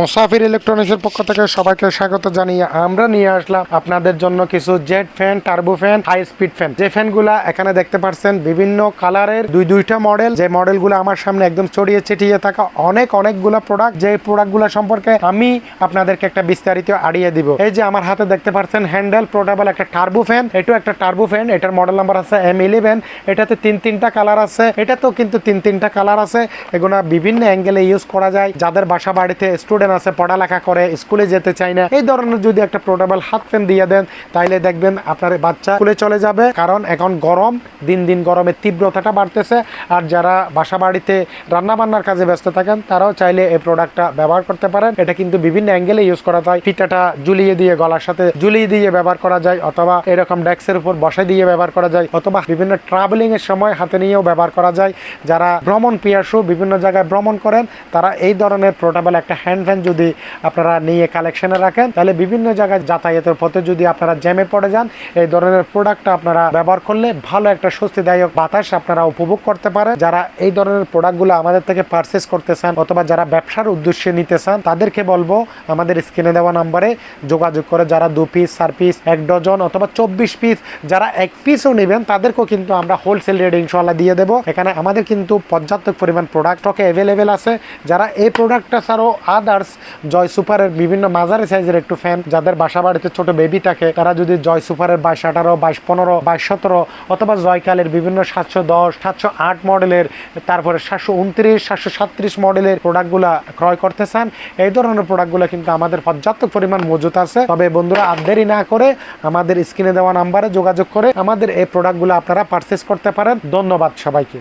মুসাফির ইলেকট্রনিক্সের পক্ষ থেকে সবাইকে স্বাগত জানিয়ে আমরা নিয়ে আসলাম আপনাদের জন্য কিছু jet fan, turbo fan, high speed fan. যে ফ্যানগুলা এখানে দেখতে পাচ্ছেন বিভিন্ন কালারের দুইটা মডেল। যে মডেলগুলো আমার সামনে একদম ছড়িয়ে ছিটিয়ে থাকা অনেকগুলো প্রোডাক্ট। যে প্রোডাক্টগুলো সম্পর্কে আমি আপনাদেরকে একটা বিস্তারিত আড়িয়ে দিব। এই যে আমার হাতে দেখতে পাচ্ছেন হ্যান্ডেল পোর্টেবল একটা টার্বো ফ্যান। এটাও একটা টার্বো ফ্যান। এটার মডেল নাম্বার আছে M11। এটাতে তিনটা কালার আছে। এটাতেও কিন্তু তিনটা কালার আছে। এগুলো বিভিন্ন অ্যাঙ্গেলে ইউজ করা যায়। যাদের বাসা বাড়িতে স্টুডেন্ট আছে, পড়ালেখা করে, স্কুলে যেতে চায় না, এই ধরনের যদি একটা পোর্টেবল হাত ফ্যান দিয়ে দেন তাইলে দেখবেন আপনার বাচ্চা স্কুলে চলে যাবে। কারণ এখন গরম, দিন গরমের তীব্রতাটা বাড়তেছে। আর যারা বাসা বাড়িতে রান্না বান্নার কাজে ব্যস্ত থাকেন তারাও চাইলে এই প্রোডাক্টটা ব্যবহার করতে পারেন। এটা কিন্তু বিভিন্ন অ্যাঙ্গেলে ইউজ করা যায়। ফিতাটা ঝুলিয়ে দিয়ে গলার সাথে ঝুলিয়ে দিয়ে ব্যবহার করা যায়, অথবা এরকম ডেস্কের উপর বসে দিয়ে ব্যবহার করা যায়, অথবা বিভিন্ন ট্রাভেলিং এর সময় হাতে নিয়েও ব্যবহার করা যায়। যারা ভ্রমণ পিয়াসু, বিভিন্ন জায়গায় ভ্রমণ করেন, তারা এই ধরনের পোর্টেবল একটা হ্যান্ড ফ্যান যদি আপনারা নিয়ে কালেকশনে রাখেন তাহলে বিভিন্ন জায়গায় যাতায়াতের পথে যদি আপনারা জ্যামে পড়ে যান, এই ধরনের প্রোডাক্টটা আপনারা ব্যবহার করলে ভালো একটা স্বস্তিদায়ক বাতাস আপনারা উপভোগ করতে পারেন। যারা এই ধরনের প্রোডাক্টগুলো আমাদের থেকে পারচেস করতে চান অথবা যারা ব্যবসার উদ্দেশ্যে নিতে চান, তাদেরকে বলবো আমাদের স্ক্রিনে দেওয়া নাম্বারে যোগাযোগ করে যারা 2 পিস, 4 পিস, 1 ডজন অথবা 24 পিস, যারা 1 পিসও নেবেন তাদেরকেও কিন্তু আমরা হোলসেল রেটে ইনশাআল্লাহ দিয়ে দেবো। এখানে আমাদের কিন্তু পর্যাপ্ত পরিমাণ প্রোডাক্ট স্টকে অ্যাভেলেবেল আছে। যারা এই প্রোডাক্টটা ছাড়াও আদার্স জয় সুপারের বিভিন্ন মাঝারি সাইজের একটু ফ্যান, যাদের বাসা বাড়িতে ছোট বেবি থাকে, তারা যদি জয় সুপারের 2218, 2215, 2217 অথবা জয়কালের বিভিন্ন 710, 708 মডেলের, তারপরে 729, 737 মডেলের প্রোডাক্টগুলা ক্রয় করতে চান, এই ধরনের প্রোডাক্টগুলো কিন্তু আমাদের পর্যাপ্ত পরিমাণ মজুত আছে। তবে বন্ধুরা, আর দেরি না করে আমাদের স্ক্রিনে দেওয়া নাম্বারে যোগাযোগ করে আমাদের এই প্রোডাক্টগুলো আপনারা পারচেস করতে পারেন। ধন্যবাদ সবাইকে।